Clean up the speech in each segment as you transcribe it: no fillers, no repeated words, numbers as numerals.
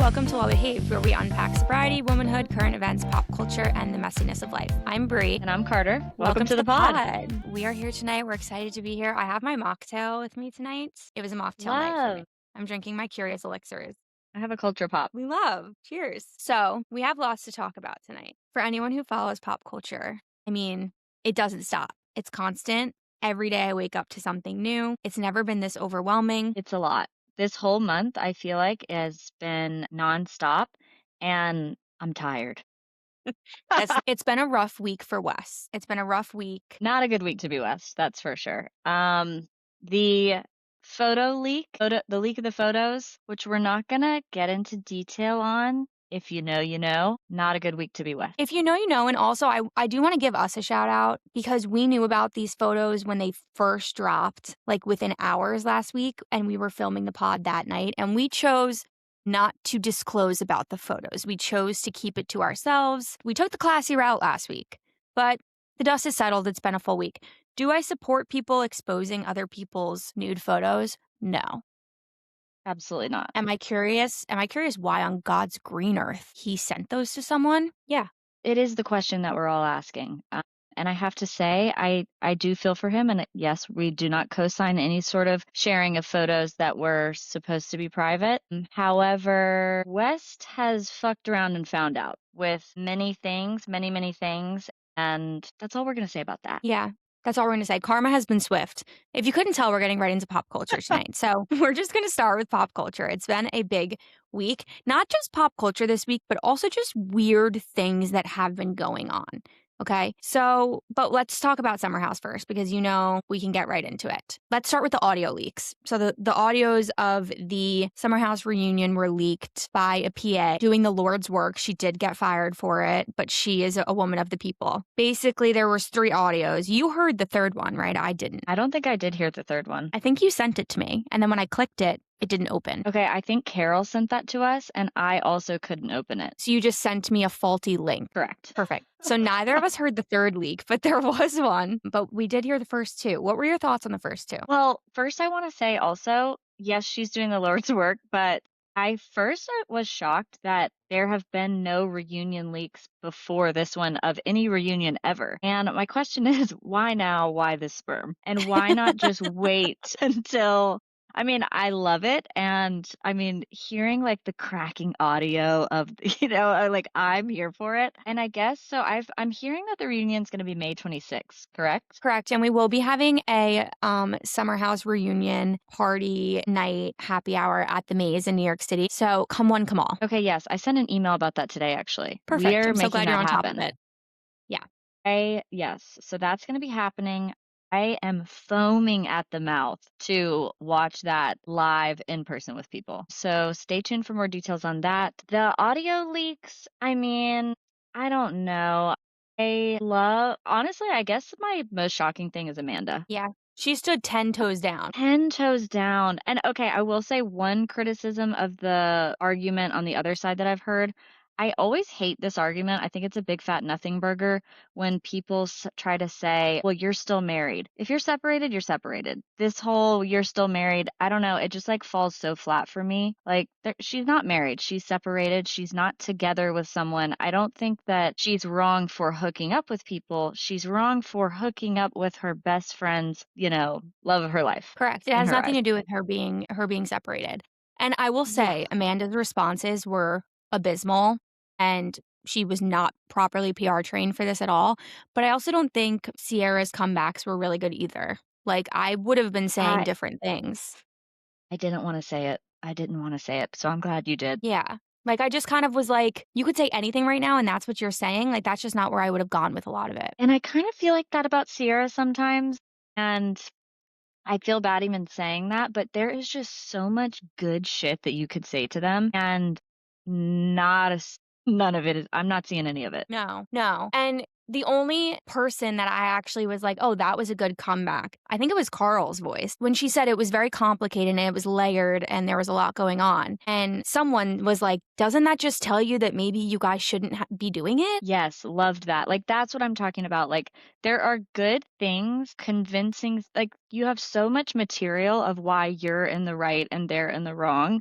welcome to Well Behaved, where we unpack sobriety, womanhood, current events, pop culture, and the messiness of life. I'm Bree. And I'm Carter. Welcome to the pod. We are here tonight. We're excited to be here. I have my mocktail with me tonight. It was a mocktail night for me. Love. I'm drinking my Curious Elixirs. I have a culture pop. We love. Cheers. So we have lots to talk about tonight. For anyone who follows pop culture, I mean, it doesn't stop. It's constant. Every day I wake up to something new. It's never been this overwhelming. It's a lot. This whole month, I feel like, has been nonstop, and I'm tired. It's been a rough week for Wes. It's been a rough week. Not a good week to be Wes, that's for sure. The photo leak, the leak of the photos, which we're not gonna get into detail on. If you know, you know. Not a good week to be Wes. If you know, you know. And also, I do want to give us a shout out because we knew about these photos when they first dropped, like within hours last week. And we were filming the pod that night. And we chose not to disclose about the photos. We chose to keep it to ourselves. We took the classy route last week, but the dust is settled. It's been a full week. Do I support people exposing other people's nude photos? No. Absolutely not. Am I curious? Am I curious why on God's green earth he sent those to someone? Yeah. It is the question that we're all asking. And I have to say, I do feel for him. And yes, we do not co-sign any sort of sharing of photos that were supposed to be private. However, West has fucked around and found out with many things, many things. And that's all we're going to say about that. Yeah. That's all we're going to say. Karma has been swift. If you couldn't tell, we're getting right into pop culture tonight. So we're just going to start with pop culture. It's been a big week, not just pop culture this week, but also just weird things that have been going on. Okay. So, but let's talk about Summer House first, because we can get right into it. Let's start with the audio leaks. So the audios of the Summer House reunion were leaked by a PA doing the Lord's work. She did get fired for it, but she is a woman of the people. Basically, there was 3 audios. You heard the third one, right? I didn't. I don't think I did hear the third one. I think you sent it to me. And then when I clicked it, it didn't open. Okay, I think Carol sent that to us, and I also couldn't open it. So you just sent me a faulty link. Correct. Perfect. So neither of us heard the third leak, but there was one. But we did hear the first 2. What were your thoughts on the first 2? Well, first I want to say also, yes, she's doing the Lord's work, but I first was shocked that there have been no reunion leaks before this one of any reunion ever. And my question is, why now? Why this sperm? And why not just wait until... I mean, I love it. And I mean, hearing like the cracking audio of, like I'm here for it. And I guess so I'm hearing that the reunion's going to be May 26th, correct? Correct. And we will be having a Summer House reunion party night happy hour at the Maze in New York City. So come one, come all. Okay, yes. I sent an email about that today, actually. Perfect. We are I'm so making glad you're that on top happen. of it. Yeah. Yes. So that's going to be happening. I am foaming at the mouth to watch that live in person with people. So stay tuned for more details on that. The audio leaks, I mean, I don't know. Honestly, I guess my most shocking thing is Amanda. Yeah. She stood 10 toes down. 10 toes down. And okay, I will say one criticism of the argument on the other side that I've heard. I always hate this argument. I think it's a big fat nothing burger when people try to say, well, you're still married. If you're separated, you're separated. This whole you're still married, I don't know. It just like falls so flat for me. Like she's not married. She's separated. She's not together with someone. I don't think that she's wrong for hooking up with people. She's wrong for hooking up with her best friend's, love of her life. Correct. It has nothing to do with her being separated. And I will say Amanda's responses were abysmal, and she was not properly PR trained for this at all. But I also don't think Sierra's comebacks were really good either. Like, I would have been saying different things. I didn't want to say it. I didn't want to say it. So I'm glad you did. Yeah. Like, I just kind of was like, you could say anything right now, and that's what you're saying. Like, that's just not where I would have gone with a lot of it. And I kind of feel like that about Sierra sometimes. And I feel bad even saying that, but there is just so much good shit that you could say to them, and none of it is, I'm not seeing any of it. No. And the only person that I actually was like, oh, that was a good comeback, I think it was Carl's voice when she said it was very complicated and it was layered and there was a lot going on. And someone was like, doesn't that just tell you that maybe you guys shouldn't be doing it? Yes, loved that. Like, that's what I'm talking about. Like, there are good things, convincing, like, you have so much material of why you're in the right and they're in the wrong.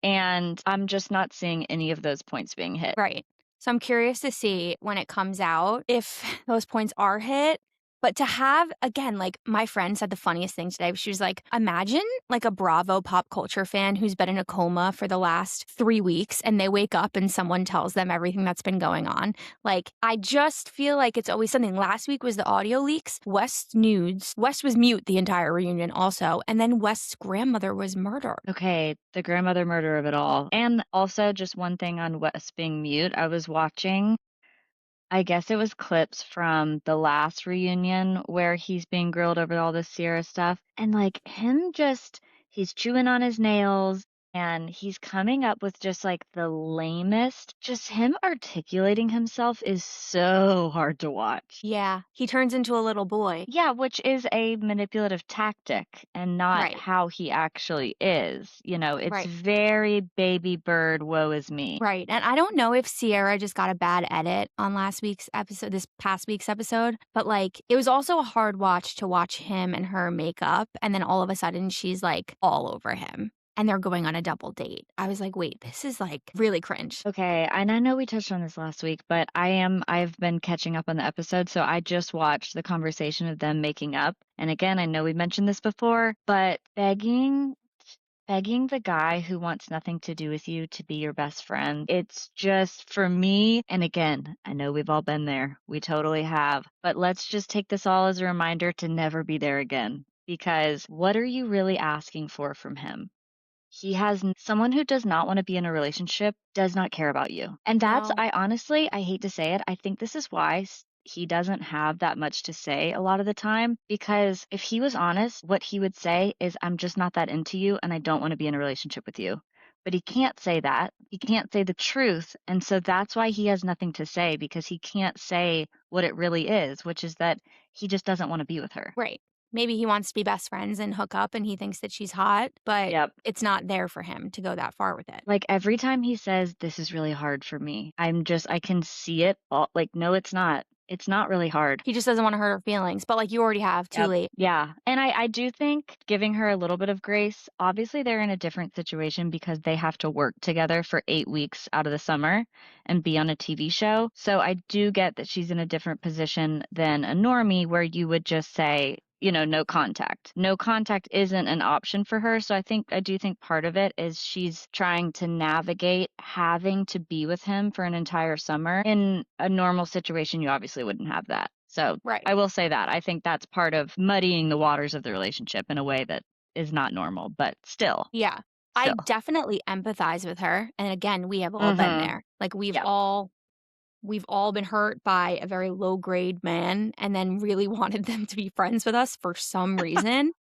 And I'm just not seeing any of those points being hit. Right. So I'm curious to see when it comes out if those points are hit. But to have, again, like my friend said the funniest thing today. She was like, imagine like a Bravo pop culture fan who's been in a coma for the last 3 weeks and they wake up and someone tells them everything that's been going on. Like, I just feel like it's always something. Last week was the audio leaks. West nudes. West was mute the entire reunion also. And then West's grandmother was murdered. Okay, the grandmother murder of it all. And also, just one thing on Wes being mute. I was watching, I guess it was clips from the last reunion where he's being grilled over all this Sierra stuff. And like him just, he's chewing on his nails and he's coming up with just like the lamest, just him articulating himself is so hard to watch. Yeah. He turns into a little boy. Yeah, which is a manipulative tactic and not Right. how he actually is. It's Right. very baby bird, woe is me. Right, and I don't know if Sierra just got a bad edit on last week's episode this past week's episode, but, like, it was also a hard watch to watch him and her make up, and then all of a sudden she's, like, all over him, and they're going on a double date. I was like, "Wait, this is, like, really cringe." Okay, and I know we touched on this last week, but I've been catching up on the episode, so I just watched the conversation of them making up. And again, I know we mentioned this before, but begging the guy who wants nothing to do with you to be your best friend. It's just for me, and again, I know we've all been there. We totally have. But let's just take this all as a reminder to never be there again. Because what are you really asking for from him? Someone who does not want to be in a relationship does not care about you. And No. I honestly, I hate to say it, I think this is why he doesn't have that much to say a lot of the time. Because if he was honest, what he would say is, I'm just not that into you and I don't want to be in a relationship with you. But he can't say that. He can't say the truth. And so that's why he has nothing to say because he can't say what it really is, which is that he just doesn't want to be with her. Right. Maybe he wants to be best friends and hook up and he thinks that she's hot, but Yep. it's not there for him to go that far with it. Like, every time he says, "This is really hard for me," I can see it all like, "No, it's not. It's not really hard." He just doesn't wanna hurt her feelings, but, like, you already have, too Yep. late. Yeah, and I do think giving her a little bit of grace obviously, they're in a different situation because they have to work together for 8 weeks out of the summer and be on a TV show, so I do get that she's in a different position than a normie where you would just say, "No contact." No contact isn't an option for her, so I do think part of it is she's trying to navigate having to be with him for an entire summer. In a normal situation, you obviously wouldn't have that. So Right. I will say that. I think that's part of muddying the waters of the relationship in a way that is not normal, but still, Yeah. I still. definitely empathize with her, and again, we have all been Mhm. there. Like, Yep. we've all been hurt by a very low grade man and then really wanted them to be friends with us for some reason.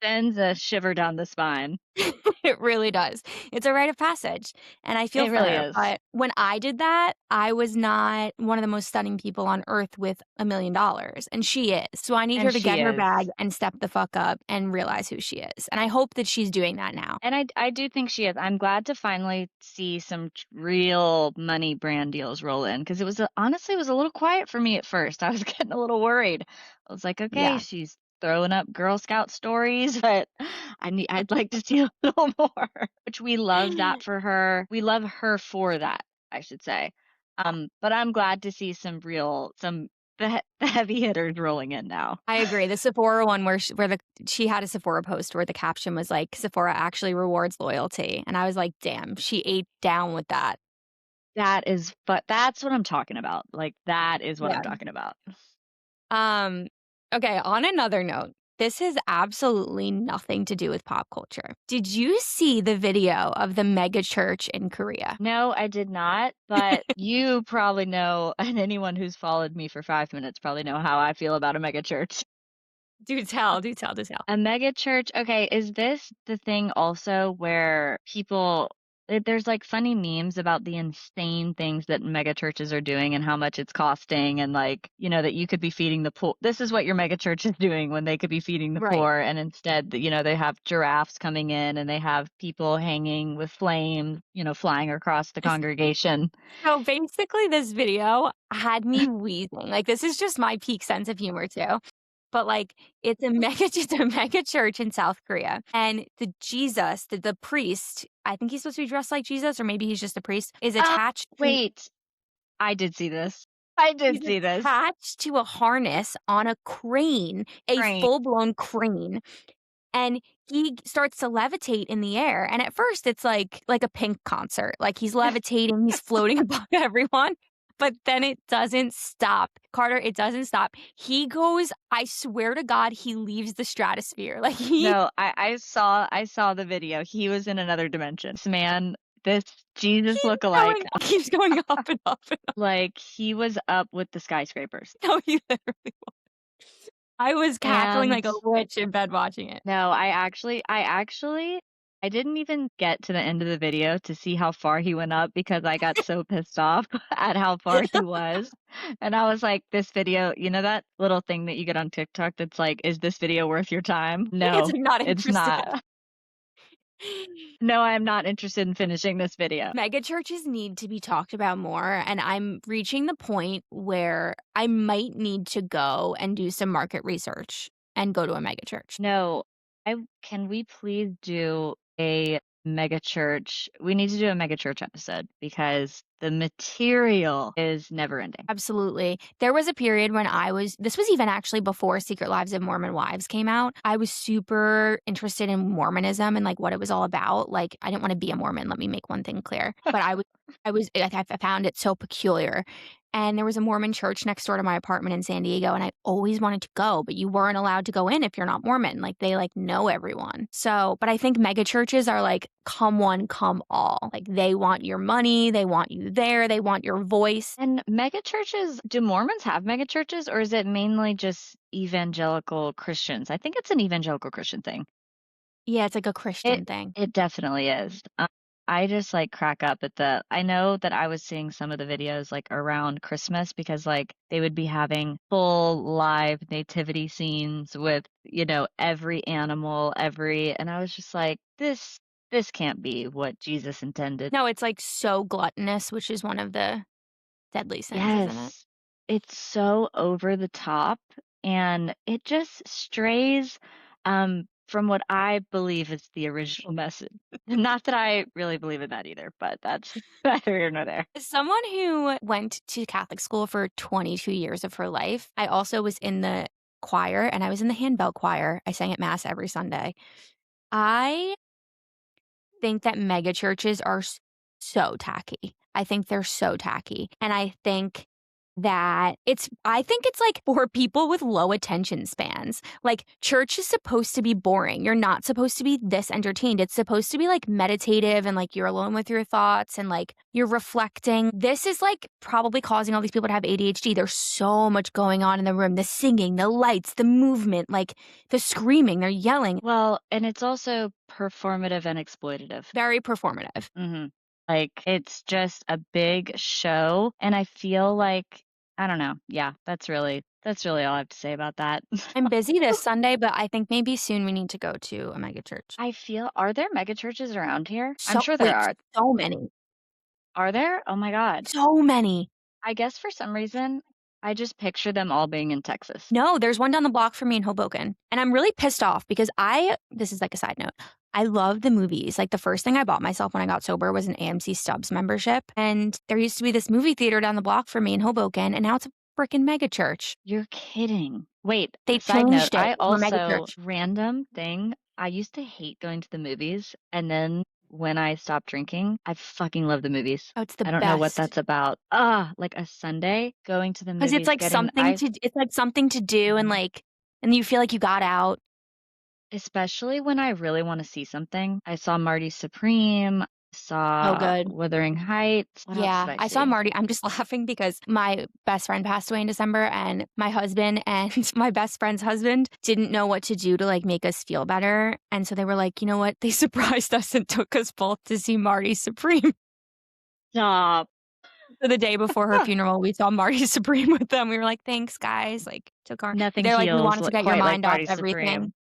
Sends a shiver down the spine. It really does. It's a rite of passage, and I feel It for really her, is. but when I did that, I was not one of the most stunning people on earth with $1,000,000, and she is. So I need And her to she get her bag is. and step the fuck up and realize who she is, and I hope that she's doing that now. And I do think she is. I'm glad to finally see some real money brand deals roll in because honestly, it was a little quiet for me at first. I was getting a little worried. I was like, okay, Yeah. she's throwing up Girl Scout stories, but I'd like to see a little more, which we love that for her. We love her for that, I should say. But I'm glad to see the heavy hitters rolling in now. I agree. The Sephora one where she had a Sephora post where the caption was like, "Sephora actually rewards loyalty," and I was like, "Damn, she ate down with that." But that's what I'm talking about. Like, that is what I'm Yeah. talking about. Um, okay, on another note, this has absolutely nothing to do with pop culture. Did you see the video of the mega church in Korea? No, I did not, but you probably know, and anyone who's followed me for 5 minutes probably know how I feel about a mega church. Do tell, do tell, do tell. A mega church, okay, is this the thing also where there's like funny memes about the insane things that mega churches are doing and how much it's costing and like, that you could be feeding the poor. This is what your mega church is doing when they could be feeding the Right. poor and instead, they have giraffes coming in and they have people hanging with flames, flying across the congregation. So basically, this video had me wheezing. Like, this is just my peak sense of humor, too. but, like, it's a mega it's a mega church in South Korea, and the Jesus, the priest, I think he's supposed to be dressed like Jesus, or maybe he's just a priest, is Oh, attached to wait. I did see this. I he's did see this. attached to a harness on a crane, a Right. full-blown crane, and he starts to levitate in the air, and at first it's like a Pink concert, like he's levitating, he's floating above everyone, but then it doesn't stop. Carter, it doesn't stop. He goes, I swear to God, he leaves the stratosphere, like he No, I saw the video. He was in another dimension. This man, this Jesus keeps lookalike, going keeps going up and up and up. like, he was up with the skyscrapers. No, he literally I was cackling And like a witch in bed watching it. no, I didn't even get to the end of the video to see how far he went up because I got so pissed off at how far he was. And I was like, this video, you know that little thing that you get on TikTok that's like, is this video worth your time? It's No, like not it's interested. not. No, I am not interested in finishing this video. Mega churches need to be talked about more, and I'm reaching the point where I might need to go and do some market research and go to a mega church. No, I can we please do a mega church? We need to do a mega church episode because the material is never ending. Absolutely. There was a period when this was even actually before Secret Lives of Mormon Wives came out. I was super interested in Mormonism and like what it was all about. Like I didn't want to be a Mormon, let me make one thing clear. But I found it so peculiar. And there was a Mormon church next door to my apartment in San Diego, and I always wanted to go, but you weren't allowed to go in if you're not Mormon. Like they like know everyone. So, but I think mega churches are like come one, come all. Like they want your money, they want you there, they want your voice. And mega churches, do Mormons have mega churches or is it mainly just evangelical Christians? I think it's an evangelical Christian thing. Yeah, it's like a It Christian thing. it definitely is. I just like crack up at the I know that I was seeing some of the videos like around Christmas because like they would be having full live nativity scenes with, every animal, and I was just like, this can't be what Jesus intended. No, it's like so gluttonous, which is one of the deadly sins, isn't it? Yes. It's so over the top and it just strays from what I believe is the original message. Not that I really believe in that either, but that's neither here nor there. As someone who went to Catholic school for 22 years of her life, I also was in the choir and I was in the handbell choir. I sang at mass every Sunday. I think that mega churches are so tacky. I think they're so tacky. And I think it's like for people with low attention spans. Like church is supposed to be boring. You're not supposed to be this entertained. It's supposed to be like meditative and like you're alone with your thoughts and like you're reflecting. This is like probably causing all these people to have ADHD. There's so much going on in the room. The singing, the lights, the movement, like the screaming, they're yelling. Well, and it's also performative and exploitative. Very performative. Like it's just a big show and I feel like I don't know. Yeah, that's really all I have to say about that. I'm busy this Sunday, but I think maybe soon we need to go to a mega church. Are there mega churches around here? I'm So sure there wait, are. so many. Are there? Oh my God. So many. I guess for some reason, I just picture them all being in Texas. No, there's one down the block from me in Hoboken. And I'm really pissed off because this is like a side note. I love the movies. Like the first thing I bought myself when I got sober was an AMC Stubs membership. And there used to be this movie theater down the block from me in Hoboken. And now it's a freaking mega church. You're kidding. Wait, They side note, changed it I to a mega also, church. random thing, I used to hate going to the movies. And then when I stopped drinking, I fucking love the movies. Oh, it's the I don't know what best. that's about. Like a Sunday going to the Because movies, it's like something to do and Mhm. like, and you feel like you got out. Especially when I really want to see something. I saw Marty Supreme, Oh, saw good. Wuthering Heights. What else did Yeah, I I saw see? Marty. I'm just laughing because my best friend passed away in December, and my husband and my best friend's husband didn't know what to do to like make us feel better. And so they were like, you know what? They surprised us and took us both to see Marty Supreme. Stop. So the day before her Huh. funeral, we saw Marty Supreme with them. We were like, thanks, guys. Like, Nothing they're like, we heals wanted to get your quite like mind off Marty everything. Supreme.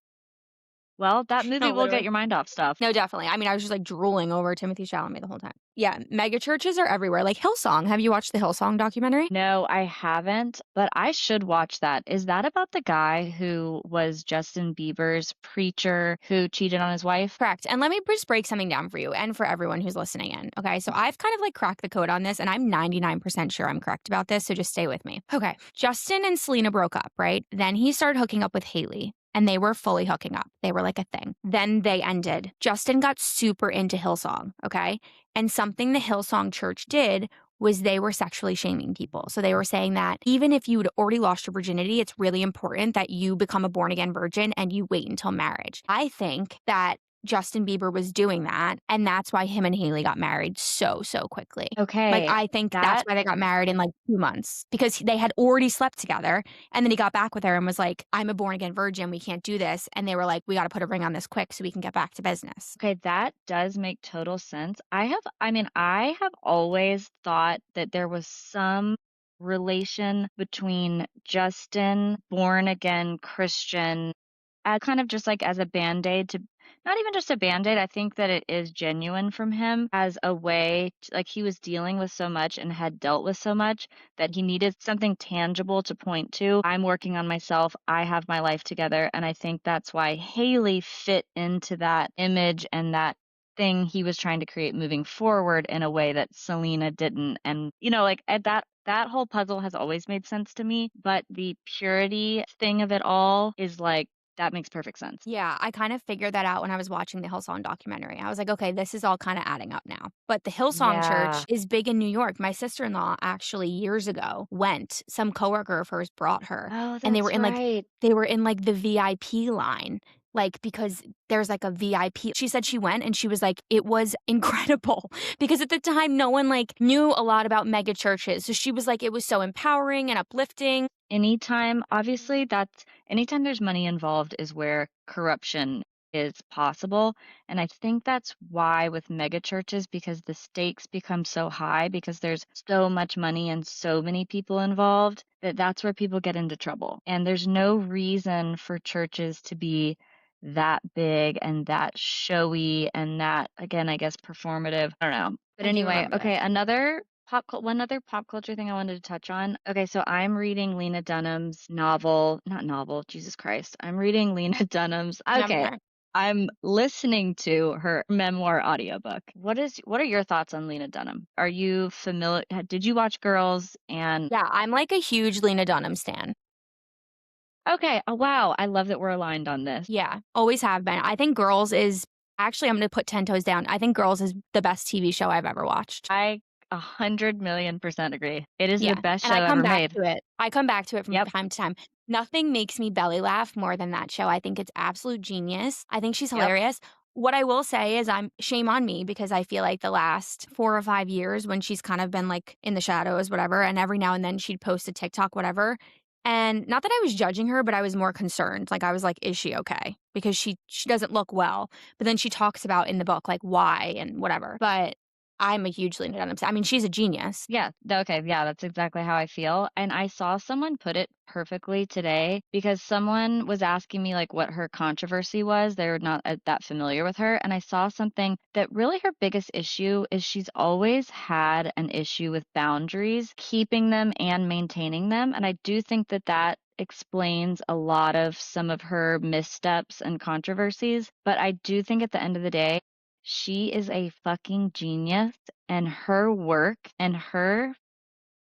Well, that movie No, will get literally. your mind off stuff. No, definitely. I mean, I was just, like, drooling over Timothy Chalamet the whole time. Yeah, mega churches are everywhere, like Hillsong. Have you watched the Hillsong documentary? No, I haven't, but I should watch that. Is that about the guy who was Justin Bieber's preacher who cheated on his wife? Correct, and let me just break something down for you and for everyone who's listening in, okay? So I've kind of, like, cracked the code on this, and I'm 99% sure I'm correct about this, so just stay with me. Okay, Justin and Selena broke up, right? Then he started hooking up with Haley, and they were fully hooking up. They were like a thing. Then they ended. Justin got super into Hillsong, okay? And something the Hillsong church did was they were sexually shaming people. So they were saying that even if you'd already lost your virginity, it's really important that you become a born again virgin and you wait until marriage. I think that Justin Bieber was doing that, and that's why him and Haley got married so quickly. Like, Okay, I think that's that why they got married in, like, 2 months because they had already slept together, and then he got back with her and was like, "I'm a born again virgin, we can't do this," and they were like, "We gotta put a ring on this quick so we can get back to business." Okay, that does make total sense. I have always thought that there was some relation between Justin, born again Christian, kind of just like as a band-aid to not even just a band-aid, I think that it is genuine from him as a way to, like he was dealing with so much and had dealt with so much that he needed something tangible to point to. I'm working on myself. I have my life together. And I think that's why Haley fit into that image and that thing he was trying to create moving forward in a way that Selena didn't. And, like at that whole puzzle has always made sense to me, but the purity thing of it all is like that makes perfect sense. Yeah, I kind of figured that out when I was watching the Hillsong documentary. I was like, "Okay, this is all kinda adding up now." But the Hillsong church Yeah. is big in New York. My sister-in-law actually years ago went. Some coworker of hers brought her, Oh, and that's right. they were in, like, the VIP line, like, because there's, like, a VIP. She said she went, and she was like, "It was incredible," because at the time, no one, like, knew a lot about mega churches, so she was like, "It was so empowering and uplifting." Anytime, obviously, that's anytime there's money involved is where corruption is possible. And I think that's why with mega churches, because the stakes become so high, because there's so much money and so many people involved, that's where people get into trouble. And there's no reason for churches to be that big and that showy and that, again, I guess performative. I don't know. But I do anyway, remember okay, this. one other pop culture thing I wanted to touch on. Okay, so I'm reading Lena Dunham's novel, not novel, Jesus Christ. I'm reading Lena Dunham's, okay, Memoir. I'm listening to her memoir audiobook. What are your thoughts on Lena Dunham? Are you familiar? Did you watch Girls? And Yeah, I'm, like, a huge Lena Dunham stan. okay, oh wow, I love that we're aligned on this. Yeah, always have been. I think Girls is actually, I'm gonna put 10 toes down. I think Girls is the best TV show I've ever watched. I 100,000,000% agree. It is the Yeah, best and show I come ever back made. to it. I come back to it from Yep. time to time. Nothing makes me belly laugh more than that show. I think it's absolute genius. I think she's Yep. hilarious. What I will say is I'm shame on me because I feel like the last 4 or 5 years when she's kind of been, like, in the shadows, whatever, and every now and then she'd post a TikTok, whatever, and not that I was judging her, but I was more concerned. Like, I was like, "Is she okay?" Because she doesn't look well, but then she talks about in the book, like, why and whatever. But I'm a huge Lena Dunham I mean, she's a genius. Yeah, okay, yeah, that's exactly how I feel, and I saw someone put it perfectly today because someone was asking me, like, what her controversy was. They were not, that familiar with her, and I saw something that really her biggest issue is she's always had an issue with boundaries, keeping them and maintaining them, and I do think that that explains a lot of some of her missteps and controversies, but I do think at the end of the day, she is a fucking genius and her work and her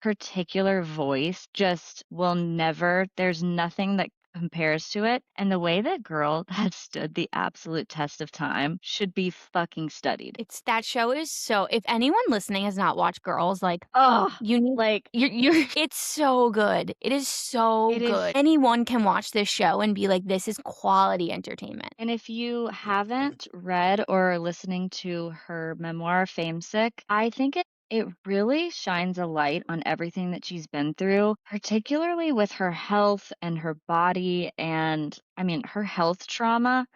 particular voice just will never there's nothing that compares to it, and the way that girl has stood the absolute test of time should be fucking studied. It's that show is so if anyone listening has not watched Girls, like, Oh, you need like, you're it's so good. It is so it is. good. Anyone can watch this show and be like, "This is quality entertainment." And if you haven't read or are listening to her memoir, Famesick, I think it really shines a light on everything that she's been through, particularly with her health and her body and I mean her health trauma.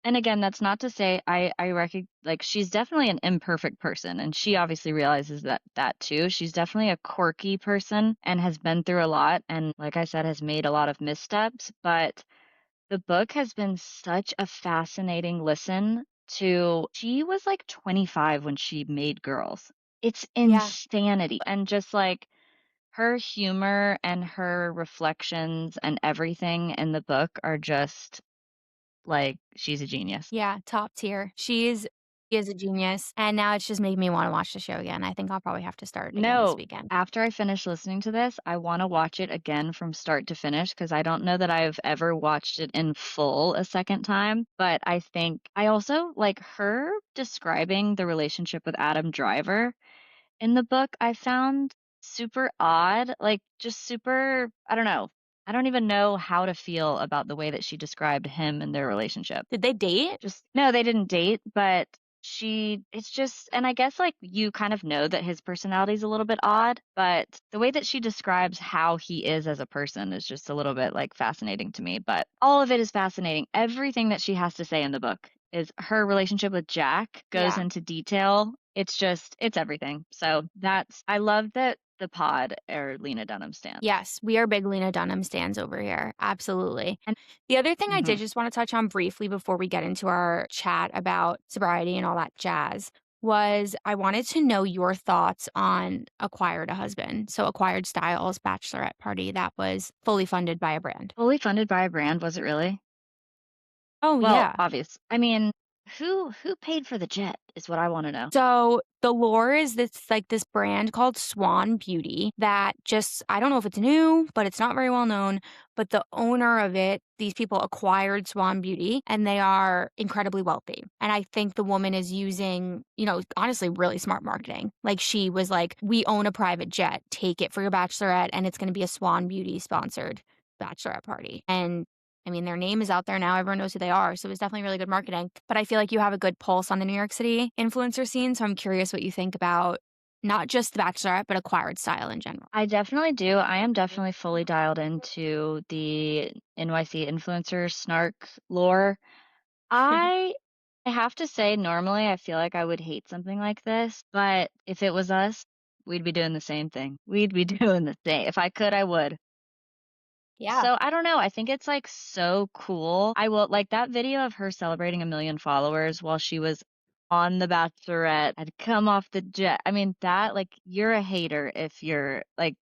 And again, that's not to say I recognize like she's definitely an imperfect person and she obviously realizes that too. She's definitely a quirky person and has been through a lot and like I said has made a lot of missteps, but The book has been such a fascinating listen to she was like 25 when she made Girls. It's Yeah. insanity. And just like her humor and her reflections and everything in the book are just like she's a genius. Yeah, top tier. She is a genius, and now it's just making me wanna watch the show again. I think I'll probably have to start it again this No, weekend. after I finish listening to this, I wanna watch it again from start to finish because I don't know that I've ever watched it in full a second time, but I think I also like her describing the relationship with Adam Driver in the book, I found super odd, like, just super I don't know. I don't even know how to feel about the way that she described him and their relationship. Did they date? Just no, they didn't date, but it's just and I guess, like, you kind of know that his personality is a little bit odd, but the way that she describes how he is as a person is just a little bit, like, fascinating to me, but all of it is fascinating. Everything that she has to say in the book is her relationship with Jack goes Yeah. into detail. It's just it's everything. So that's I love that the pod are Lena Dunham stan. Yes, we are big Lena Dunham stans over here, absolutely. And The other thing I did mhm. just wanna touch on briefly before we get into our chat about sobriety and all that jazz was I wanted to know your thoughts on Acquired a Husband. So Acquired Styles bachelorette party that was fully funded by a brand. Fully funded by a brand, was it really? Oh, Well, yeah. obvious. I mean, who paid for the jet is what I wanna know. So the lore is this like this brand called Swan Beauty that just I don't know if it's new, but it's not very well known. But the owner of it, these people acquired Swan Beauty and they are incredibly wealthy. And I think the woman is using, honestly, really smart marketing. Like she was like, we own a private jet, take it for your bachelorette, and it's gonna be a Swan Beauty sponsored bachelorette party. And I mean, their name is out there now. Everyone knows who they are. So it was definitely really good marketing. But I feel like you have a good pulse on the New York City influencer scene. So I'm curious what you think about not just The Bachelorette, but acquired style in general. I definitely do. I am definitely fully dialed into the NYC influencer snark lore. I I have to say, normally, I feel like I would hate something like this, but if it was us, we'd be doing the same thing. We'd be doing the same. If I could, I would. Yeah. So I don't know. I think it's like so cool. I will like that video of her celebrating 1 million followers while she was on The Bachelorette, had come off the jet. I mean, that like you're a hater if you're like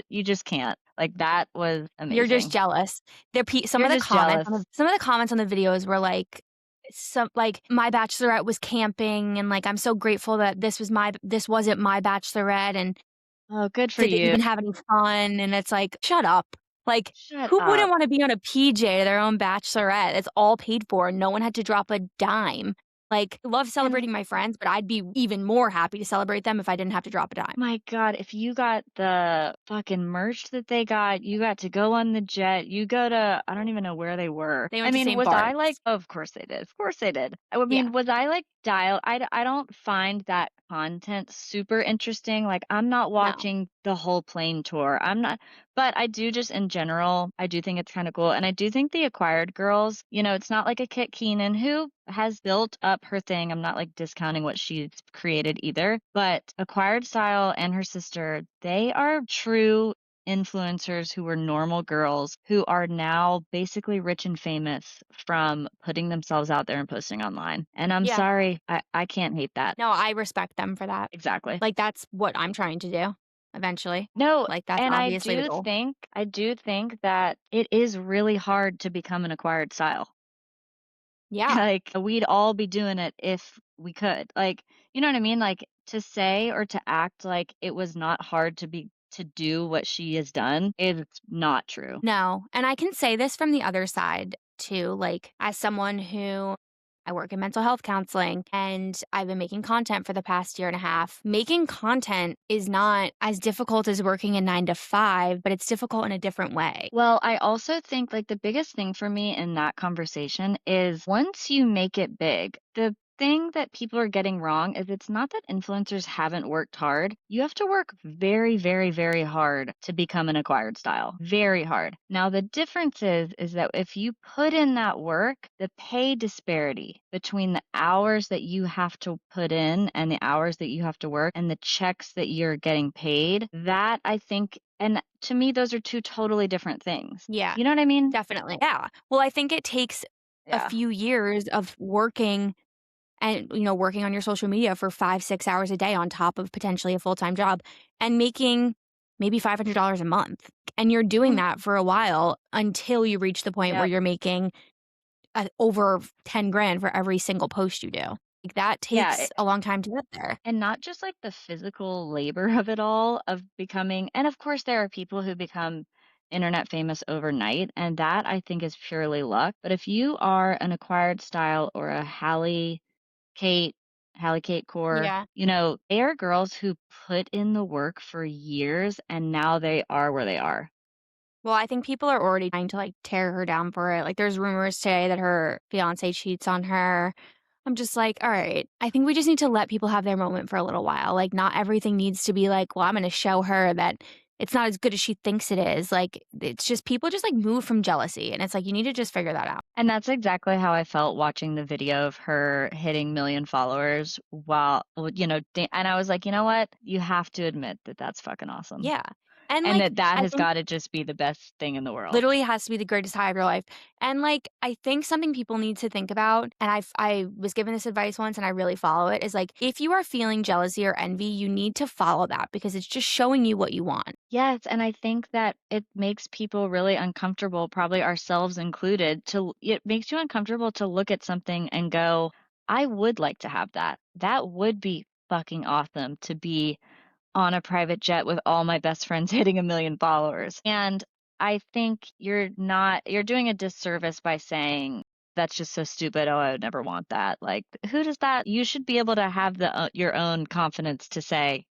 you just can't. Like that was You're just amazing. jealous. Some You're of the just comments on jealous. the videos were like some like my bachelorette was camping and like I'm so grateful that this wasn't my bachelorette and Oh, good for did they you. even have any fun? And it's like, shut up. Like, Shut who wouldn't up. want to be on a PJ to their own bachelorette? It's all paid for. No one had to drop a dime. Like, I love And celebrating my friends, but I'd be even more happy to celebrate them if I didn't have to drop a dime. my God, if you got the fucking merch that they got, you got to go on the jet, you go to I don't even know where they were. They I went to mean, St. was I like Bart's. of course they did. Of course they did. I Yeah. mean, was I like dialed? I don't find that content super interesting. Like, I'm not No. watching the whole plane tour. I'm not, but I do just in general, I do think it's kind of cool. And I do think the acquired girls, it's not like a Kit Keenan who has built up her thing. I'm not like discounting what she's created either, but acquired style and her sister, they are true influencers who were normal girls who are now basically rich and famous from putting themselves out there and posting online. And I'm Yeah. sorry, I can't hate that. No, I respect them for that. Exactly. Like, that's what I'm trying to do eventually. No, Like, that's and obviously the goal. I do think that it is really hard to become an acquired style. Yeah. Like, we'd all be doing it if we could. Like, you know what I mean? Like, to say or to act like it was not hard to do what she has done is not true. No, and I can say this from the other side too, like, as someone who I work in mental health counseling and I've been making content for the past year and a half. Making content is not as difficult as working a 9 to 5, but it's difficult in a different way. Well, I also think like the biggest thing for me in that conversation is once you make it big, the thing that people are getting wrong is it's not that influencers haven't worked hard. You have to work very, very, very hard to become an acquired style. Very hard. Now, the difference is that if you put in that work, the pay disparity between the hours that you have to put in and the hours that you have to work and the checks that you're getting paid, that I think And to me, those are 2 totally different things. Yeah, You know what I mean? definitely. Yeah. Well, I think it takes a Yeah. few years of working and, working on your social media for 5, 6 hours a day on top of potentially a full-time job and making maybe $500 a month. And you're doing Mm, that for a while until you reach the point where yep. you're making over 10 grand for every single post you do. Like, that Yeah, takes a long time to get there. and not just, like, the physical labor of it all, of becoming and of course, there are people who become internet famous overnight, and that I think is purely luck, but if you are an acquired style or a Kate Hallie Kate Core, Yeah. they are girls who put in the work for years, and now they are where they are. Well, I think people are already trying to, like, tear her down for it. Like, there's rumors today that her fiancé cheats on her. I'm just like, "All right, I think we just need to let people have their moment for a little while." Like, not everything needs to be like, "Well, I'm gonna show her that it's not as good as she thinks it is." Like, it's just people just, like, move from jealousy, and it's like, you need to just figure that out. And that's exactly how I felt watching the video of her hitting million followers while well, and I was like, "You know what? You have to admit that that's fucking awesome." Yeah. And, And like, that I has think gotta just be the best thing in the world. literally has to be the greatest high of your life. And, like, I think something people need to think about, and I was given this advice once and I really follow it, is like, if you are feeling jealousy or envy, you need to follow that because it's just showing you what you want. Yes, and I think that it makes people really uncomfortable, probably ourselves included, it makes you uncomfortable to look at something and go, "I would like to have that. That would be fucking awesome to be on a private jet with all my best friends hitting 1,000,000 followers." And I think you're doing a disservice by saying, "That's just so stupid. Oh, I would never want that." Like, who does that? You should be able to have your own confidence to say,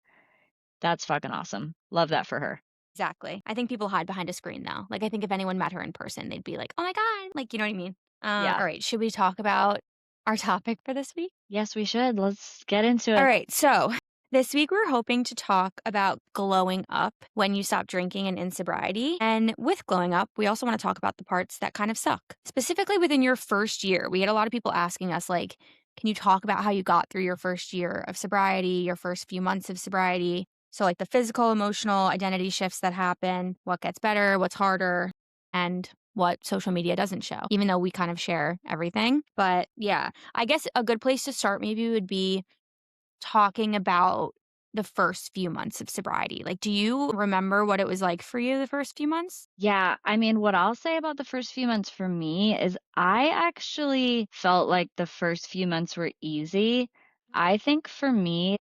"That's fucking awesome. Love that for her." Exactly. I think people hide behind a screen though. Like, I think if anyone met her in person, they'd be like, "Oh my god." Like, you know what I mean? Yeah. All right, should we talk about our topic for this week? Yes, we should. Let's get into All it. right, so this week we're hoping to talk about glowing up when you stop drinking and in sobriety. And with glowing up, we also want to talk about the parts that kind of suck. Specifically within your first year, we had a lot of people asking us, like, can you talk about how you got through your first year of sobriety, your first few months of sobriety? So, like the physical, emotional, identity shifts that happen, what gets better, what's harder, and what social media doesn't show, even though we kind of share everything. But yeah, I guess a good place to start maybe would be talking about the first few months of sobriety. Like, do you remember what it was like for you the first few months? Yeah, I mean, what I'll say about the first few months for me is I actually felt like the first few months were easy. I think for me,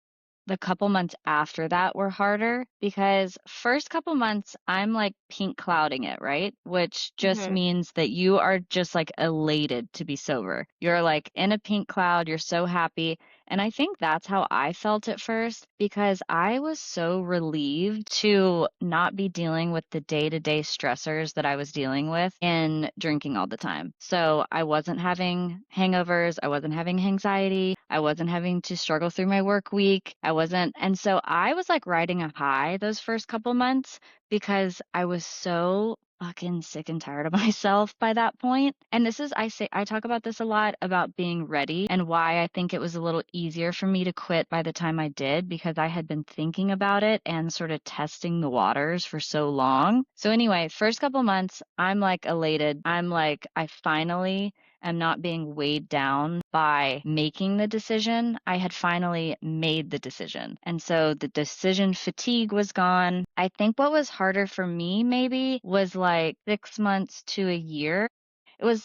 the couple months after that were harder because first couple months I'm like pink clouding it, right? Which just Mhm. means that you are just like elated to be sober. You're like in a pink cloud, you're so happy. And I think that's how I felt at first because I was so relieved to not be dealing with the day-to-day stressors that I was dealing with in drinking all the time. So I wasn't having hangovers, I wasn't having anxiety, I wasn't having to struggle through my work week. I wasn't and so I was like riding a high those first couple months because I was so fucking sick and tired of myself by that point. And this is I talk about this a lot about being ready and why I think it was a little easier for me to quit by the time I did because I had been thinking about it and sort of testing the waters for so long. So anyway, first couple months, I'm like elated. I'm like I finally am not being weighed down by making the decision. I had finally made the decision. And so the decision fatigue was gone. I think what was harder for me maybe was like 6 months to a year.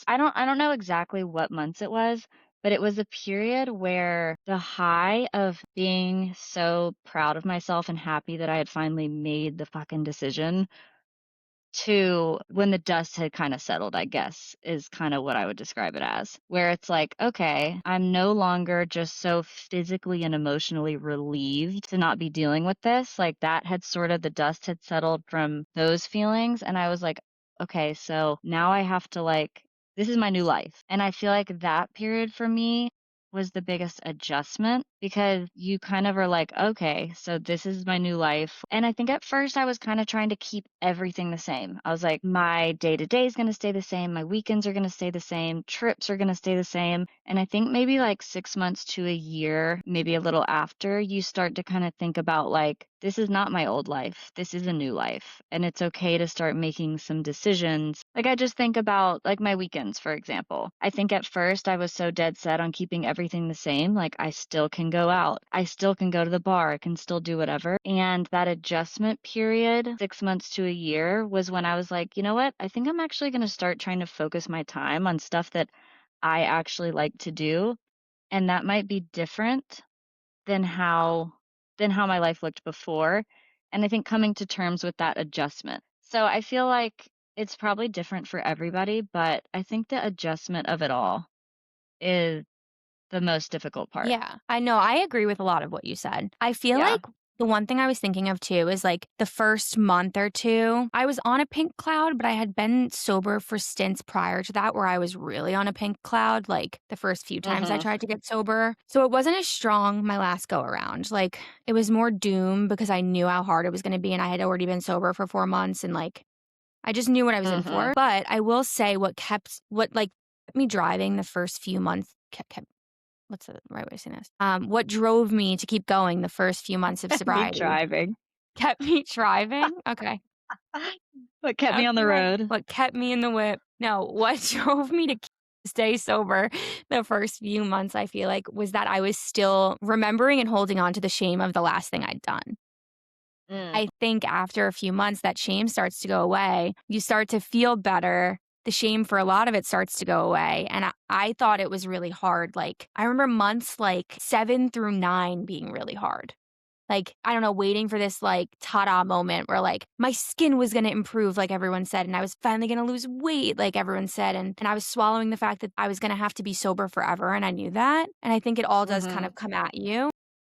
I don't know exactly what months it was, but it was a period where the high of being so proud of myself and happy that I had finally made the fucking decision to when the dust had kind of settled, I guess, is kind of what I would describe it as, where it's like, okay, I'm no longer just so physically and emotionally relieved to not be dealing with this. Like that had sort of the dust had settled from those feelings. And I was like, okay, so now I have to like, this is my new life. And I feel like that period for me was the biggest adjustment because you kind of are like, okay, so this is my new life. And I think at first I was kind of trying to keep everything the same. I was like, my day to day is going to stay the same. My weekends are going to stay the same. Trips are going to stay the same. And I think maybe like 6 months to a year, maybe a little after, you start to kind of think about like, this is not my old life. This is a new life. And it's okay to start making some decisions. Like, I just think about like my weekends, for example. I think at first I was so dead set on keeping everything the same. Like, I still can go out, I still can go to the bar, I can still do whatever. And that adjustment period, 6 months to a year, was when I was like, you know what? I think I'm actually going to start trying to focus my time on stuff that I actually like to do. And that might be different than how my life looked before, and I think coming to terms with that adjustment. So I feel like it's probably different for everybody, but I think the adjustment of it all is the most difficult part. Yeah, I know. I agree with a lot of what you said. I feel Yeah. like the one thing I was thinking of too is like the first month or two, I was on a pink cloud, but I had been sober for stints prior to that where I was really on a pink cloud, like the first few times I Mhm. tried to get sober. So it wasn't as strong my last go around. Like it was more doom because I knew how hard it was going to be and I had already been sober for 4 months and like I just knew what I was in Mhm. for. But I will say what like kept me driving the first few months kept what's the right way of saying this? What drove me to keep going the first few months of Me sobriety driving. kept me driving? Okay. What kept me on the Okay. road. What kept me in the whip? No, what drove me to stay sober the first few months, I feel like, was that I was still remembering and holding on to the shame of the last thing I'd done. Mm. I think after a few months, that shame starts to go away. You start to feel better. The shame for a lot of it starts to go away. And I thought it was really hard. Like, I remember months like 7 through 9 being really hard. Like, I don't know, waiting for this like ta-da moment where like my skin was going to improve, like everyone said, and I was finally going to lose weight, like everyone said. And I was swallowing the fact that I was going to have to be sober forever. And I knew that. And I think it all does kind Mhm. of come at you.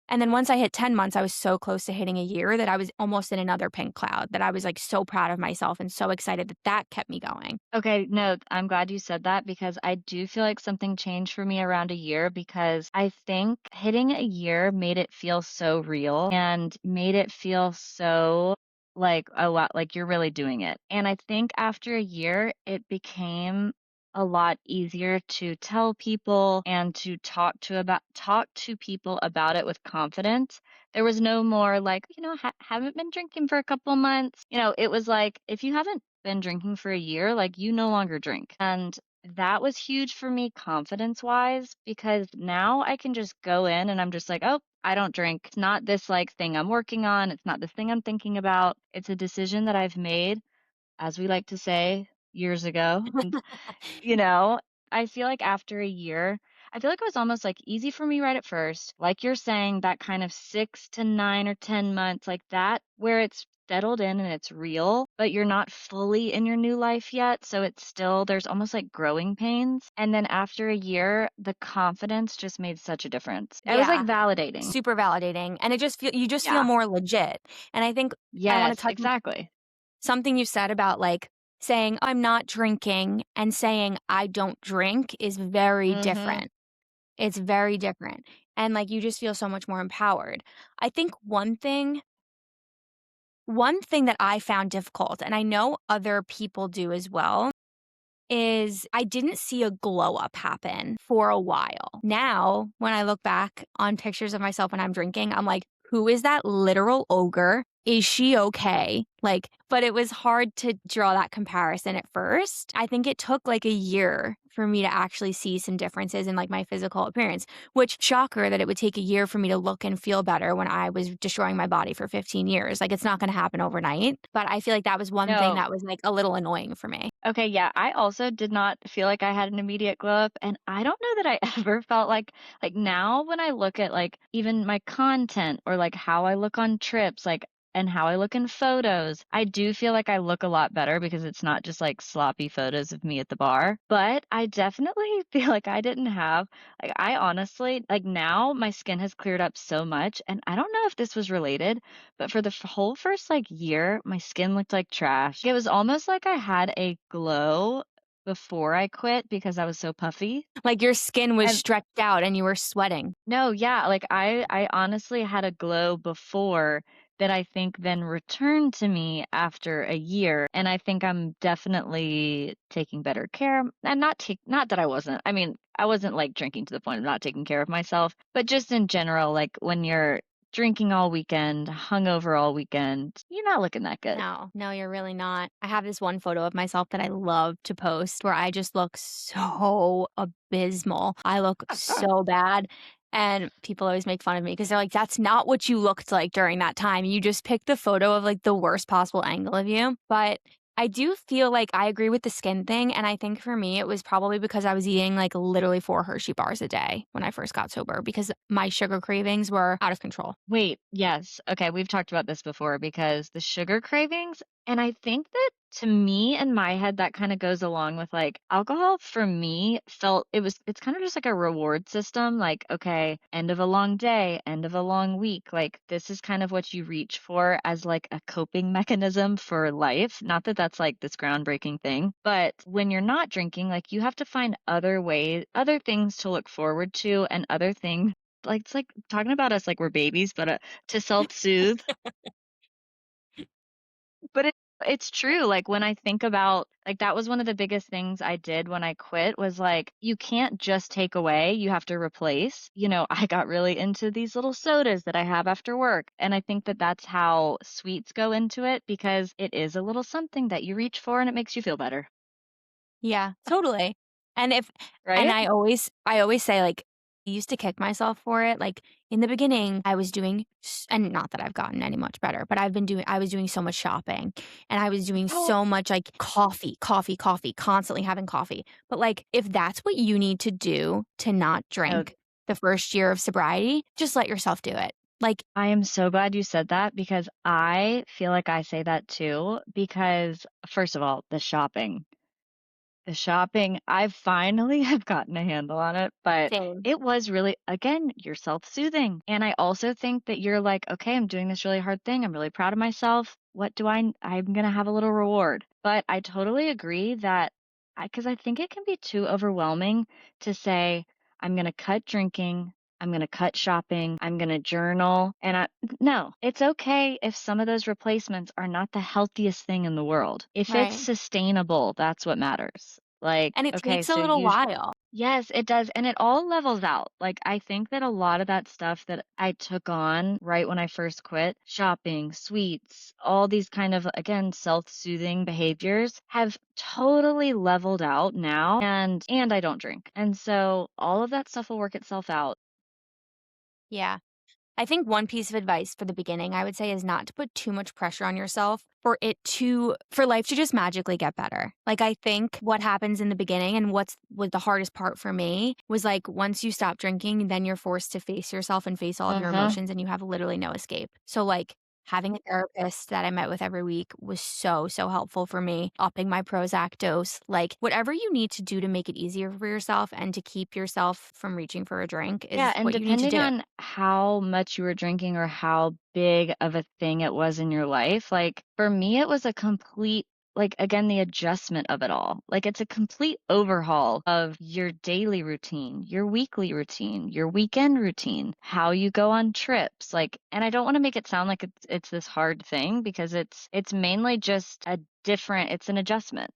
And then once I hit 10 months, I was so close to hitting a year that I was almost in another pink cloud, that I was like so proud of myself and so excited that that kept me going. Okay, no, I'm glad you said that because I do feel like something changed for me around a year because I think hitting a year made it feel so real and made it feel so like, oh wow, like you're really doing it. And I think after a year, it became a lot easier to tell people and to talk to people about it with confidence. There was no more like, haven't been drinking for a couple months. It was like if you haven't been drinking for a year, like you no longer drink. And that was huge for me confidence wise because now I can just go in and I'm just like, oh, I don't drink. It's not this like thing I'm working on. It's not this thing I'm thinking about. It's a decision that I've made, as we like to say, years ago. And you know, I feel like after a year, I feel like it was almost like easy for me right at first. Like you're saying, that kind of 6 to 9 or 10 months, like that, where it's settled in and it's real, but you're not fully in your new life yet. So it's still, there's almost like growing pains. And then after a year, the confidence just made such a difference. It was like Yeah, validating. super validating. And you just feel Yeah. more legit. And I think I want to Yes, touch exactly. something you said about like saying I'm not drinking and saying I don't drink is very Mm-hmm. different. It's very different. And like you just feel so much more empowered. I think one thing that I found difficult, and I know other people do as well, is I didn't see a glow up happen for a while. Now, when I look back on pictures of myself when I'm drinking, I'm like, who is that literal ogre? Is she okay? Like, but it was hard to draw that comparison at first. I think it took like a year for me to actually see some differences in like my physical appearance, which shocker that it would take a year for me to look and feel better when I was destroying my body for 15 years. Like, it's not going to happen overnight. But I feel like that was one thing No, that was like a little annoying for me. okay, yeah, I also did not feel like I had an immediate glow up, and I don't know that I ever felt like now when I look at like even my content or like how I look on trips, like and how I look in photos, I do feel like I look a lot better because it's not just like sloppy photos of me at the bar. But I definitely feel like I didn't have like I honestly like now my skin has cleared up so much, and I don't know if this was related, but for the whole first like year, my skin looked like trash. It was almost like I had a glow, before I quit because I was so puffy. Like your skin was And stretched out and you were sweating. no, yeah, like I honestly had a glow before that I think then returned to me after a year, and I think I'm definitely taking better care and not that I wasn't. I mean, I wasn't like drinking to the point of not taking care of myself, but just in general, like when you're drinking all weekend, hungover all weekend, you're not looking that good. No, no, you're really not. I have this one photo of myself that I love to post where I just look so abysmal. I look so bad. And people always make fun of me because they're like, that's not what you looked like during that time. You just picked the photo of like the worst possible angle of you. But I do feel like I agree with the skin thing. And I think for me, it was probably because I was eating like literally 4 Hershey bars a day when I first got sober because my sugar cravings were out of control. Wait, yes. Okay, we've talked about this before because the sugar cravings, and I think that to me in my head that kind of goes along with like alcohol for me felt it's kind of just like a reward system like okay, end of a long day, end of a long week, like this is kind of what you reach for as like a coping mechanism for life. Not that that's like this groundbreaking thing, but when you're not drinking, like you have to find other ways, other things to look forward to and other things like, it's like talking about us like we're babies, but, to self-soothe. But it's true, like, when I think about like, that was one of the biggest things I did when I quit was, like, you can't just take away, you have to replace. You know, I got really into these little sodas that I have after work, and I think that that's how sweets go into it because it is a little something that you reach for and it makes you feel better, Yeah, totally. And if and right? I always say, like, I used to kick myself for it, like, in the beginning, I was doing and not that I've gotten any much better, but I was doing so much shopping, and I was doing Oh, so much, like, coffee, coffee, coffee, constantly having coffee. But, like, if that's what you need to do to not no, drink the first year of sobriety, just let yourself do it. Like, I am so glad you said that because I feel like I say that too because, first of all, the shopping, I finally have gotten a handle on it, but same. it was really, again, you're self-soothing. And I also think that you're like, okay, I'm doing this really hard thing. I'm really proud of myself. What do I'm going to have a little reward. But I totally agree that because I think it can be too overwhelming to say, I'm going to cut drinking. I'm going to cut shopping. I'm going to journal. No, it's okay if some of those replacements are not the healthiest thing in the world. If it's Right. sustainable, that's what matters. Like, And it okay, takes a so little you while. yes, it does, and it all levels out. Like, I think that a lot of that stuff that I took on right when I first quit, shopping, sweets, all these kind of, again, self-soothing behaviors have totally leveled out now, and I don't drink. And so all of that stuff will work itself out. Yeah. I think one piece of advice for the beginning, I would say, is not to put too much pressure on yourself for life to just magically get better. Like, I think what happens in the beginning and was the hardest part for me was like once you stop drinking, then you're forced to face yourself and face all of your Uh-huh. emotions and you have literally no escape. So, like, having a therapist that I met with every week was so, so helpful for me. Upping my Prozac dose, like, whatever you need to do to make it easier for yourself and to keep yourself from reaching for a drink Yeah, is and what you need to depending do. on how much you were drinking or how big of a thing it was in your life, like for me, it was a complete, like again, the adjustment of it all. Like it's a complete overhaul of your daily routine, your weekly routine, your weekend routine, how you go on trips. Like, and I don't want to make it sound like it's this hard thing because it's mainly just it's an adjustment.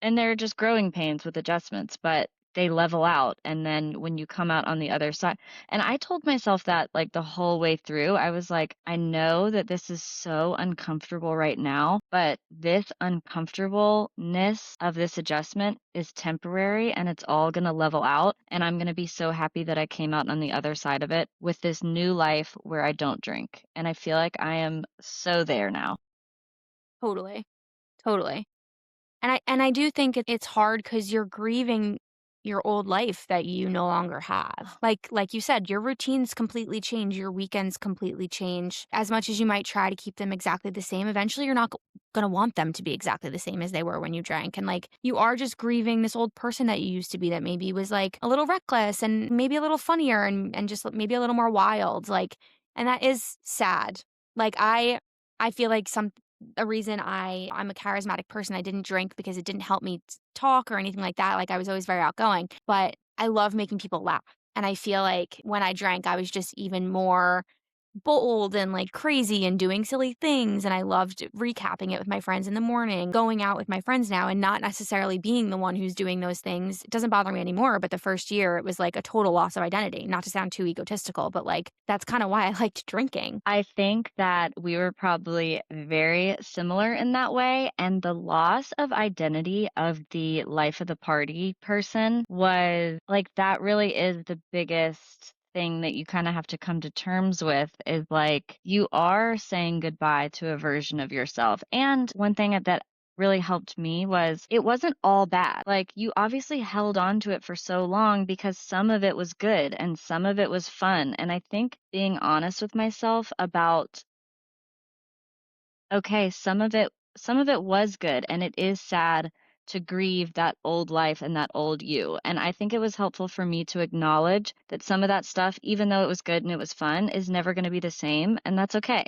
And they're just growing pains with adjustments, but they level out, and then when you come out on the other side and I told myself that, like, the whole way through, I was like, "I know that this is so uncomfortable right now, but this uncomfortableness of this adjustment is temporary, and it's all gonna level out, and I'm gonna be so happy that I came out on the other side of it with this new life where I don't drink." And I feel like I am so there now. Totally. Totally. And I do think it's hard because 'cause you're grieving your old life that you no longer have. Like you said, your routines completely change, your weekends completely change. As much as you might try to keep them exactly the same, eventually you're not gonna want them to be exactly the same as they were when you drank, and, like, you are just grieving this old person that you used to be that maybe was, like, a little reckless and maybe a little funnier and just maybe a little more wild, like and that is sad. Like, I feel like a reason I'm a charismatic person. I didn't drink because it didn't help me talk or anything like that. Like I was always very outgoing, but I love making people laugh. And I feel like when I drank, I was just even more bold and like crazy and doing silly things. And I loved recapping it with my friends in the morning, going out with my friends now and not necessarily being the one who's doing those things. It doesn't bother me anymore. But the first year, it was like a total loss of identity. Not to sound too egotistical, but like that's kind of why I liked drinking. I think that we were probably very similar in that way. And the loss of identity of the life of the party person was like, that really is the biggest thing that you kind of have to come to terms with is like you are saying goodbye to a version of yourself. And one thing that really helped me was it wasn't all bad. Like you obviously held on to it for so long because some of it was good and some of it was fun. And I think being honest with myself about, okay, some of it was good and it is sad to grieve that old life and that old you. And I think it was helpful for me to acknowledge that some of that stuff, even though it was good and it was fun, is never going to be the same. And that's okay.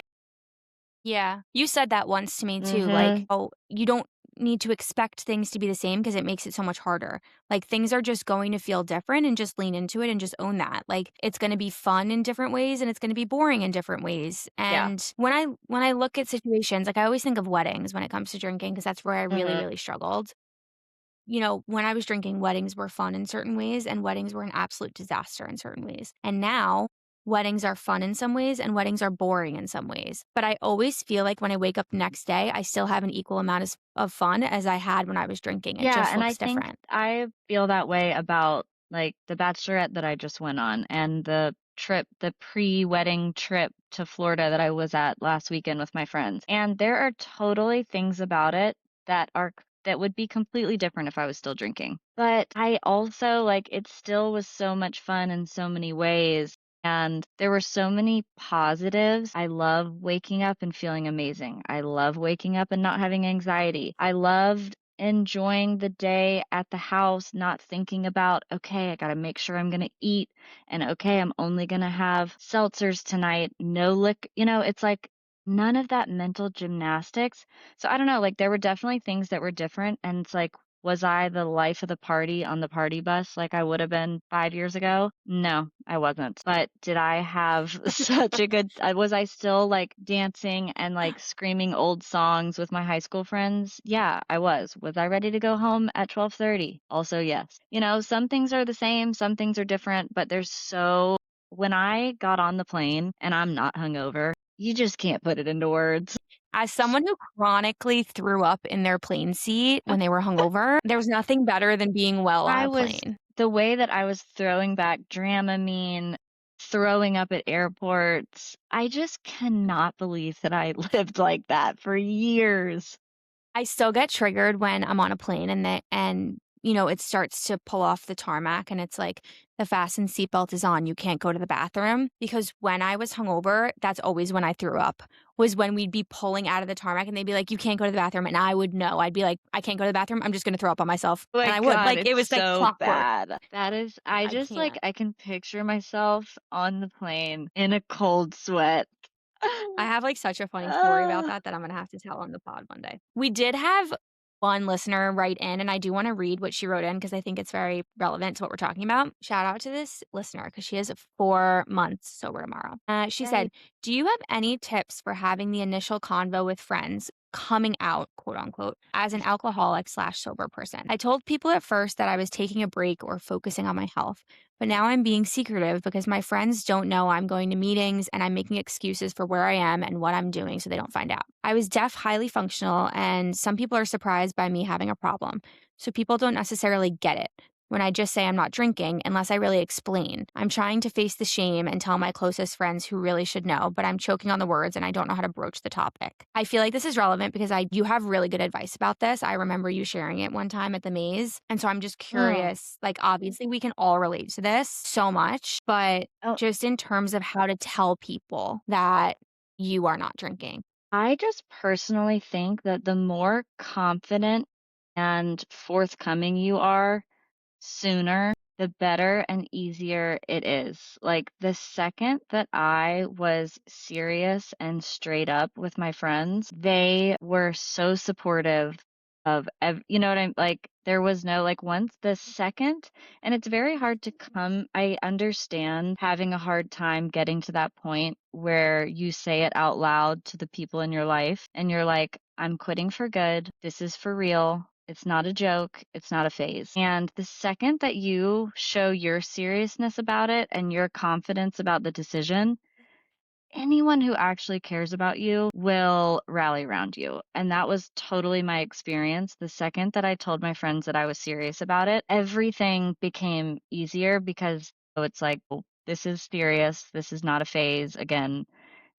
Yeah. You said that once to me too, like, Hmm. "Oh, you don't need to expect things to be the same because it makes it so much harder." Like, things are just going to feel different and just lean into it and just own that. Like, it's gonna be fun in different ways and it's gonna be boring in different ways. Yeah. And when I look at situations, like, I always think of weddings when it comes to drinking because that's where I really, Hmm. really struggled. You know, when I was drinking, weddings were fun in certain ways and weddings were an absolute disaster in certain ways. And now weddings are fun in some ways and weddings are boring in some ways. But I always feel like when I wake up the next day, I still have an equal amount of fun as I had when I was drinking. It Yeah, just and I looks think different. I feel that way about like the bachelorette that I just went on and the pre-wedding trip to Florida that I was at last weekend with my friends. And there are totally things about it that would be completely different if I was still drinking. But I also like it still was so much fun in so many ways. And there were so many positives. I love waking up and feeling amazing. I love waking up and not having anxiety. I loved enjoying the day at the house, not thinking about, okay, I got to make sure I'm going to eat. And okay, I'm only going to have seltzers tonight. No lick. It's like none of that mental gymnastics. So I don't know. Like there were definitely things that were different. And it's like, was I the life of the party on the party bus like I would have been 5 years ago? No, I wasn't. But did I have such a good, was I still like dancing and like screaming old songs with my high school friends? Yeah, I was. Was I ready to go home at 12:30? Also, yes. Some things are the same, some things are different, but when I got on the plane and I'm not hungover, you just can't put it into words. As someone who chronically threw up in their plane seat when they were hungover, there was nothing better than being well on I a was plane. the way that I was throwing back Dramamine, throwing up at airports. I just cannot believe that I lived like that for years. I still get triggered when I'm on a plane and it starts to pull off the tarmac and it's like the fasten seatbelt is on. You can't go to the bathroom because when I was hungover, that's always when I threw up. Was when we'd be pulling out of the tarmac and they'd be like, "You can't go to the bathroom," and I would know. I'd be like, "I can't go to the bathroom. I'm just gonna throw up on myself," Oh and my I would. god, Like it it's was like so clockwork. bad. That is I I just like can't. I can picture myself on the plane in a cold sweat. I have, like, such a funny story about Ah, that I'm gonna have to tell on the pod one day. We did have one listener write in, and I do wanna read what she wrote in because I think it's very relevant to what we're talking about. Shout out to this listener because she is 4 months sober tomorrow. She yay. said, "Do you have any tips for having the initial convo with friends coming out, quote unquote, as an alcoholic/sober person? I told people at first that I was taking a break or focusing on my health. But now I'm being secretive because my friends don't know I'm going to meetings and I'm making excuses for where I am and what I'm doing so they don't find out. I was deaf, highly functional, and some people are surprised by me having a problem. So people don't necessarily get it when I just say I'm not drinking unless I really explain. I'm trying to face the shame and tell my closest friends who really should know, but I'm choking on the words and I don't know how to broach the topic. I feel like this is relevant because you have really good advice about this. I remember you sharing it one time at the maze. And so I'm just Mm. curious, like obviously we can all relate to this so much, but Oh, just in terms of how to tell people that you are not drinking. I just personally think that the more confident and forthcoming you are sooner the better and easier it is. Like the second that I was serious and straight up with my friends, they were so supportive of you know what I'm like there was no like once the second and it's very hard to come I understand having a hard time getting to that point where you say it out loud to the people in your life and you're like, I'm quitting for good. This is for real. It's not a joke. It's not a phase. And the second that you show your seriousness about it and your confidence about the decision, anyone who actually cares about you will rally around you. And that was totally my experience. The second that I told my friends that I was serious about it, everything became easier because it's like, "Oh, this is serious. This is not a phase again."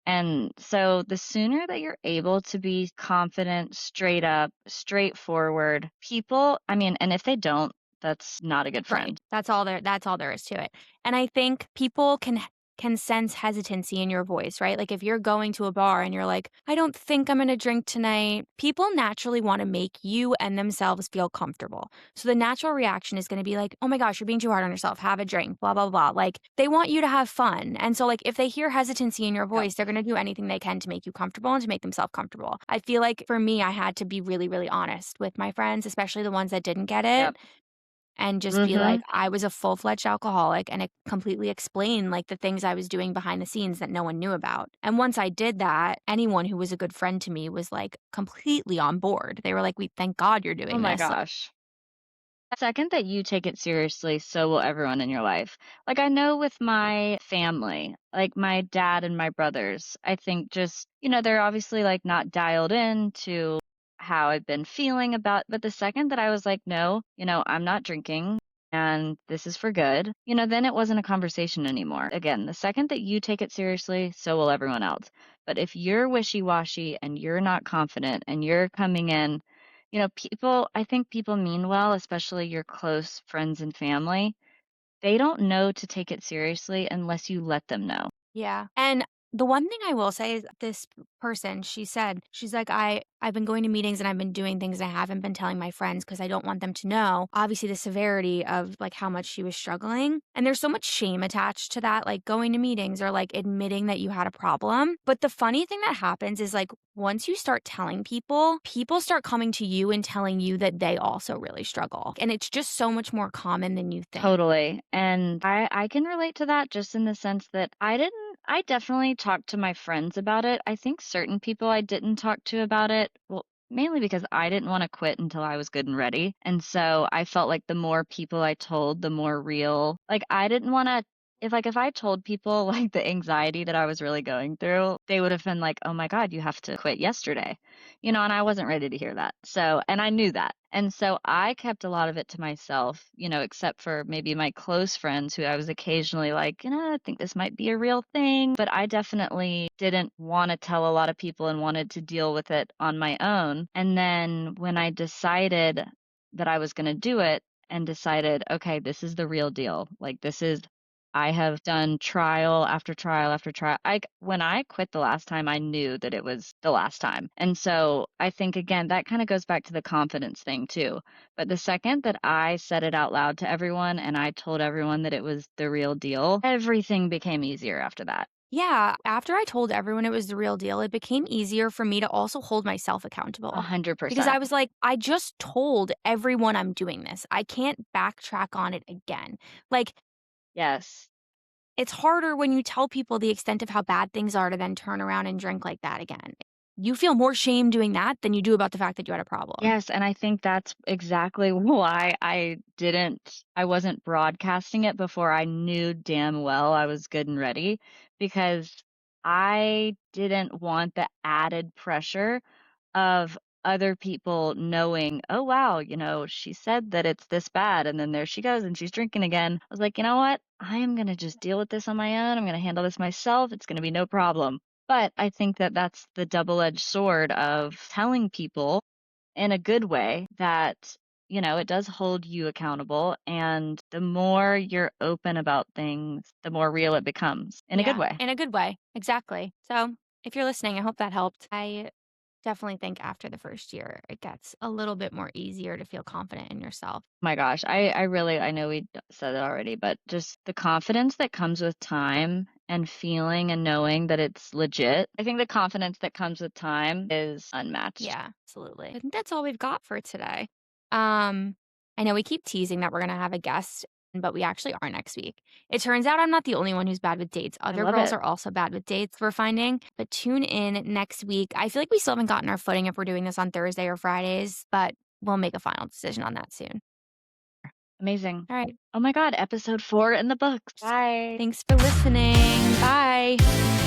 And so the sooner that you're able to be confident, straight up, straightforward, people, I mean, and if they don't, that's not a good Right. friend. That's all there is to it. And I think people can sense hesitancy in your voice, right? Like if you're going to a bar and you're like, "I don't think I'm going to drink tonight." People naturally want to make you and themselves feel comfortable. So the natural reaction is going to be like, "Oh my gosh, you're being too hard on yourself. Have a drink." blah blah blah. Like they want you to have fun. And so like if they hear hesitancy in your Yep. voice, they're going to do anything they can to make you comfortable and to make themselves comfortable. I feel like for me, I had to be really really honest with my friends, especially the ones that didn't get Yep. it and just be like, Mhm. I was a full-fledged alcoholic, and it completely explained, like, the things I was doing behind the scenes that no one knew about. And once I did that, anyone who was a good friend to me was, like, completely on board. They were like, "We thank God you're Oh doing my this." Like gosh. The second that you take it seriously, so will everyone in your life. Like, I know with my family, like my dad and my brothers, I think just, they're obviously like not dialed in to how I've been feeling about, but the second that I was like, no, I'm not drinking and this is for good, then it wasn't a conversation anymore. Again, the second that you take it seriously, so will everyone else. But if you're wishy washy and you're not confident and you're coming in, I think people mean well, especially your close friends and family. They don't know to take it seriously unless you let them know. yeah. And the one thing I will say is this person, she said, she's like, I've been going to meetings and I've been doing things and I haven't been telling my friends because I don't want them to know, obviously, the severity of like how much she was struggling. And there's so much shame attached to that, like going to meetings or like admitting that you had a problem. But the funny thing that happens is like once you start telling people, people start coming to you and telling you that they also really struggle. And it's just so much more common than you think. Totally. And I can relate to that just in the sense that I definitely talked to my friends about it. I think certain people I didn't talk to about it, well, mainly because I didn't want to quit until I was good and ready. And so I felt like the more people I told, the more real. Like I didn't want to if I told people like the anxiety that I was really going through, they would have been like, "Oh my God, you have to quit yesterday." And I wasn't ready to hear that. So, and I knew that. And so I kept a lot of it to myself, except for maybe my close friends who I was occasionally like, I think this might be a real thing. But I definitely didn't want to tell a lot of people and wanted to deal with it on my own. And then when I decided that I was going to do it and decided, okay, this is the real deal. Like, I have done trial after trial after trial. When I quit the last time, I knew that it was the last time. And so I think again, that kind of goes back to the confidence thing too. But the second that I said it out loud to everyone and I told everyone that it was the real deal, everything became easier after that. Yeah, after I told everyone it was the real deal, it became easier for me to also hold myself A accountable. hundred Because I percent. was like, I just told everyone I'm doing this. I can't backtrack on it again. Like, Yes. it's harder when you tell people the extent of how bad things are to then turn around and drink like that again. You feel more shame doing that than you do about the fact that you had a problem. Yes, and I think that's exactly why I wasn't broadcasting it before I knew damn well I was good and ready because I didn't want the added pressure of other people knowing, "Oh, wow, she said that it's this bad, and then there she goes, and she's drinking again." I was like, "You know what? I am gonna just deal with this on my own. I'm gonna handle this myself. It's gonna be no problem." But I think that that's the double-edged sword of telling people in a good way that, it does hold you accountable, and the more you're open about things, the more real it becomes in a good Yeah, way. in a good way. Exactly. So, if you're listening, I hope that helped. I Definitely think after the first year, it gets a little bit more easier to feel confident in yourself. My gosh, I really I know said it already, but just the confidence that comes with time and feeling and knowing that it's legit. I think the confidence that comes with time is unmatched. Yeah, absolutely. I think that's all we've got for today. Um, I know we keep teasing that we're gonna have a guest, but we actually are next week. It turns out I'm not the only one who's bad with dates. I Other love girls it. are also bad with dates, we're finding. But tune in next week. I feel like we still haven't gotten our footing if we're doing this on Thursday or Fridays, but we'll make a final decision on that soon. Amazing. All right. Oh my god, episode 4 in the books. Bye. Thanks for listening. Bye.